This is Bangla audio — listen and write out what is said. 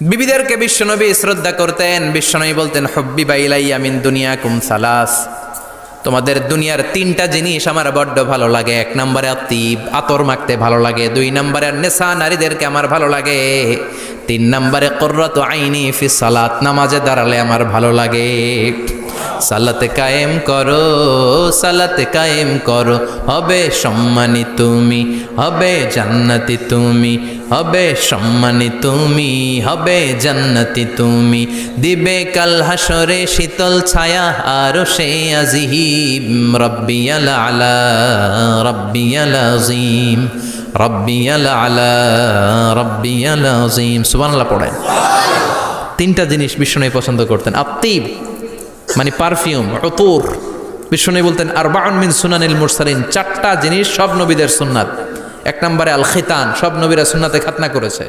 বিবিদেরকে বিশ্বনবী শ্রদ্ধা করতেন। বিশ্বনবী বলতেন হুব্বিবা ইলাইয়া মিন দুনিয়াকুম সালাস, তোমাদের দুনিয়ার তিনটা জিনিস আমার বড্ড ভালো লাগে। এক নম্বরে আতিব, আতর মাখতে ভালো লাগে। দুই নম্বরে নেশা, নারীদেরকে আমার ভালো লাগে। তিন নম্বরে কুররাতু আইনি ফি সালাত, নামাজে দাঁড়ালে আমার ভালো লাগে। সালাতে কায়েম করো, সালাতে কায়েম করো, হবে সম্মানী তুমি, হবে জান্নাতি তুমি, হবে সম্মানী তুমি, হবে জান্নাতি তুমি। দিবে কাল হাসরে শীতল ছায়া আরশে আজিম। রব্বিয়াল আলা, রব্বিয়াল আযীম, রব্বিয়াল আলা, রব্বিয়াল আযীম। সুবহানাল্লাহ পড়েন। তিনটা জিনিস বিষ্ণু পছন্দ করতেন। আত্তিব মানে পারফিউম, উতুর। বিষ্ণু বলতেন আরবাউন মিন সুনানিল মুরসালিন, চারটা জিনিস সব নবীদের সুন্নাত। এক নম্বরে আল খিতান, সব নবীরা সুন্নাতে খাতনা করেছে।